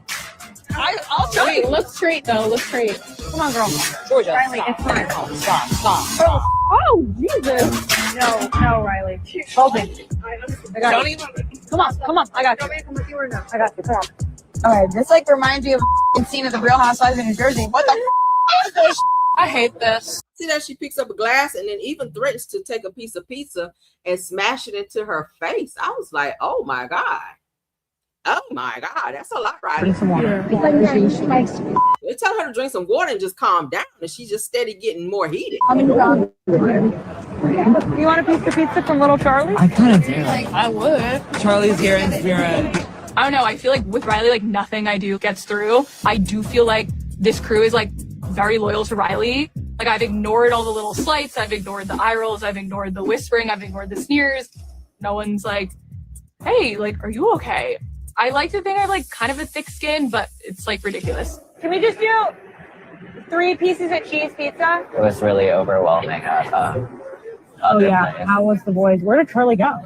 I'll tell you. Let's treat though. Let's treat. Come on, girl. Georgia, Riley, stop. it's fine. Stop. Oh, Jesus. No, Riley. Hold me. I got Don't you. even. Come on. I got you. I got you. Come on. Okay, this like reminds me of a scene of the Real Housewives in New Jersey. What the is this? I hate this. See that she picks up a glass and then even threatens to take a piece of pizza and smash it into her face. I was like, oh my God. Oh my God, that's a lot, right? Drink some water. They tell her to drink some water and just calm down, and she's just steady getting more heated. You want a piece of pizza from Little Charlie? I kind of do. I would. Charlie's here in spirit. I don't know. I feel like with Riley, like nothing I do gets through. I do feel like this crew is like very loyal to Riley. Like I've ignored all the little slights. I've ignored the eye rolls. I've ignored the whispering. I've ignored the sneers. No one's like, hey, like, are you okay? I like to think I have like kind of a thick skin, but it's like ridiculous. Can we just do 3 pieces of cheese pizza? It was really overwhelming. Oh yeah. How was the boys? Where did Charlie go?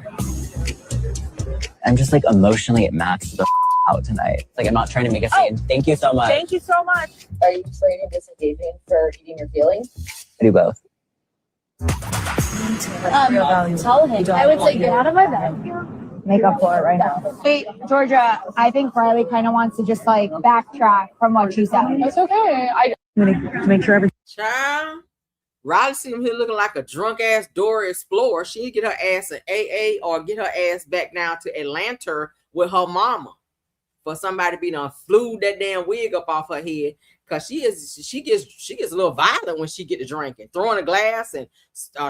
I'm just like emotionally maxed the out tonight. Like I'm not trying to make a scene. Thank you so much. Thank you so much. Are you trading disengaging for eating your feelings? I do both. Tell him. I would say get out of my bed. Make up for it right now. Wait, Georgia, I think Riley kind of wants to just like backtrack from what she said. It's okay. To make sure everything. Child, Riley seen him here looking like a drunk ass Dora Explorer. She need to get her ass an AA or get her ass back down to Atlanta with her mama for somebody to be done flew that damn wig up off her head. Cause she gets a little violent when she get to drinking, throwing a glass and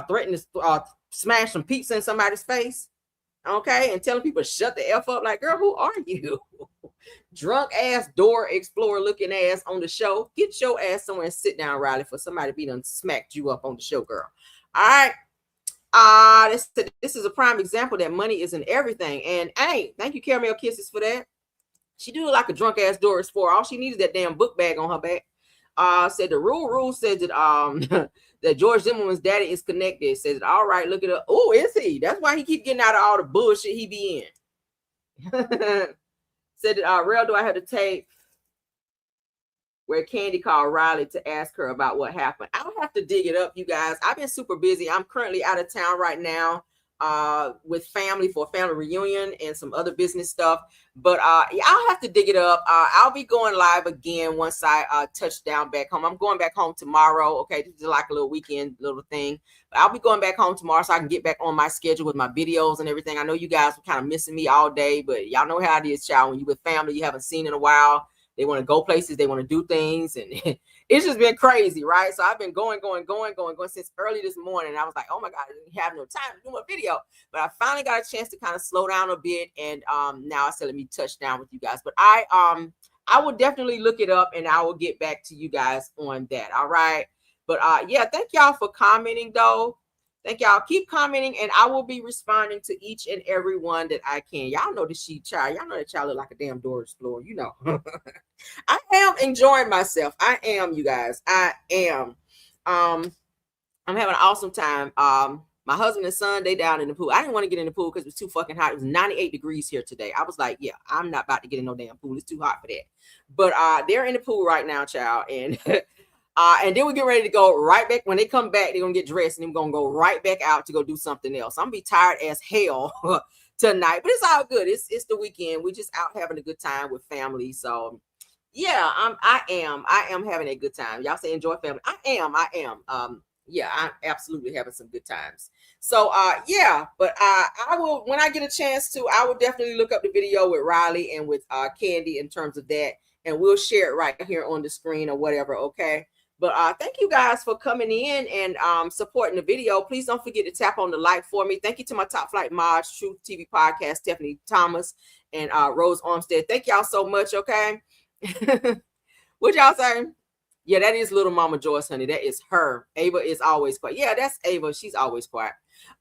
threatening to smash some pizza in somebody's face. Okay, and telling people shut the F up. Like, girl, who are you? Drunk ass Dora Explorer looking ass on the show. Get your ass somewhere and sit down, Riley, for somebody to be done smacked you up on the show, girl. All right. This is a prime example that money isn't everything. And hey, thank you, Caramel Kisses, for that. She do look like a drunk ass Dora Explorer. All she needs is that damn book bag on her back. Said the rule said that that George Zimmerman's daddy is connected. Says, all right, look at her. Oh, is he? That's why he keep getting out of all the bullshit he be in. Said that Real, do I have to tape where Kandi called Riley to ask her about what happened? I'll have to dig it up, you guys. I've been super busy. I'm currently out of town right now with family for a family reunion and some other business stuff. But yeah, I'll have to dig it up. I'll be going live again once I touch down back home. I'm going back home tomorrow. Okay, this is like a little weekend little thing. But I'll be going back home tomorrow so I can get back on my schedule with my videos and everything. I know you guys were kind of missing me all day, but y'all know how it is, child. When you with family you haven't seen in a while, they want to go places, they want to do things, and it's just been crazy, right? So I've been going since early this morning. I was like, oh my God, I didn't have no time to do my video. But I finally got a chance to kind of slow down a bit, and now I said let me touch down with you guys. But I will definitely look it up and I will get back to you guys on that. All right. But yeah, thank y'all for commenting though. Thank y'all. Keep commenting, and I will be responding to each and every one that I can. Y'all know the child. Y'all know that child look like a damn Dora Explorer. You know. I am enjoying myself. I am, you guys. I am. I'm having an awesome time. My My husband and son, they down in the pool. I didn't want to get in the pool because it was too fucking hot. It was 98 degrees here today. I was like, yeah, I'm not about to get in no damn pool. It's too hot for that. But they're in the pool right now, child. And and then we get ready to go right back. When they come back, they're going to get dressed and then we're going to go right back out to go do something else. I'm going to be tired as hell tonight. But it's all good. It's the weekend. We just out having a good time with family. So, yeah, I am having a good time. Y'all say enjoy family. I am. Yeah, I'm absolutely having some good times. So, yeah, but I will, when I get a chance to, I will definitely look up the video with Riley and with Candy in terms of that, and we'll share it right here on the screen or whatever, okay? But thank you guys for coming in and supporting the video. Please don't forget to tap on the like for me. Thank you to my Top Flight mods, Truth TV Podcast, Stephanie Thomas, and Rose Armstead. Thank y'all so much, okay? What y'all say? Yeah, that is little Mama Joyce, honey. That is her. Ava is always quiet. Yeah, that's Ava. She's always quiet.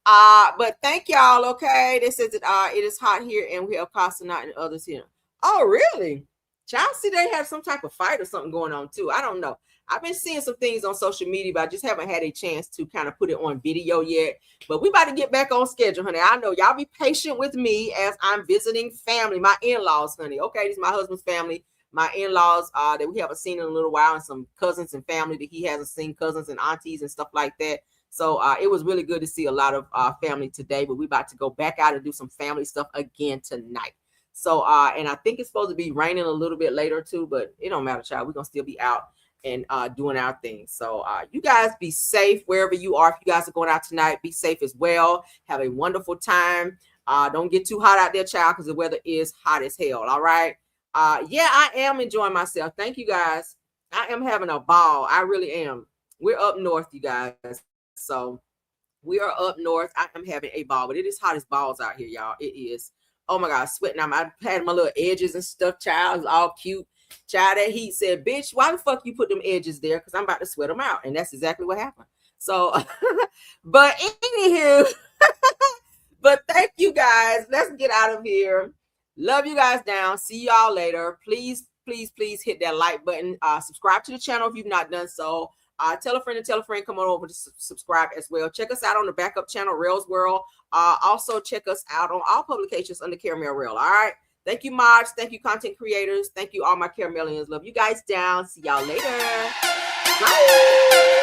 But thank y'all, okay? They said that it is hot here and we have pasta not and others here. Oh, really? Y'all see they have some type of fight or something going on too. I don't know. I've been seeing some things on social media, but I just haven't had a chance to kind of put it on video yet. But we about to get back on schedule, honey. I know y'all be patient with me as I'm visiting family, my in-laws, honey. Okay, this is my husband's family. My in-laws that we haven't seen in a little while, and some cousins and family that he hasn't seen, cousins and aunties and stuff like that. So it was really good to see a lot of family today, but we're about to go back out and do some family stuff again tonight. So, and I think it's supposed to be raining a little bit later too, but it don't matter, child. We're going to still be out and doing our thing. So you guys be safe wherever you are. If you guys are going out tonight, be safe as well. Have a wonderful time. Don't get too hot out there, child, because the weather is hot as hell. All right. Yeah, I am enjoying myself. Thank you guys. I am having a ball. I really am. We're up north, you guys. So we are up north. I am having a ball, but it is hot as balls out here, y'all. It is. Oh my God, sweating. I had my little edges and stuff, child. It was all cute. Child, that heat said, bitch, why the fuck you put them edges there? Because I'm about to sweat them out. And that's exactly what happened. So, but anywho, but thank you guys. Let's get out of here. Love you guys down. See y'all later. Please, please, please hit that like button. Subscribe to the channel if you've not done so. Tell a friend and tell a friend. Come on over to subscribe as well. Check us out on the backup channel, Rail's World. Also check us out on all publications under Caramel Rail. All right. Thank you, mods. Thank you, content creators. Thank you, all my Caramelians. Love you guys down. See y'all later. Bye.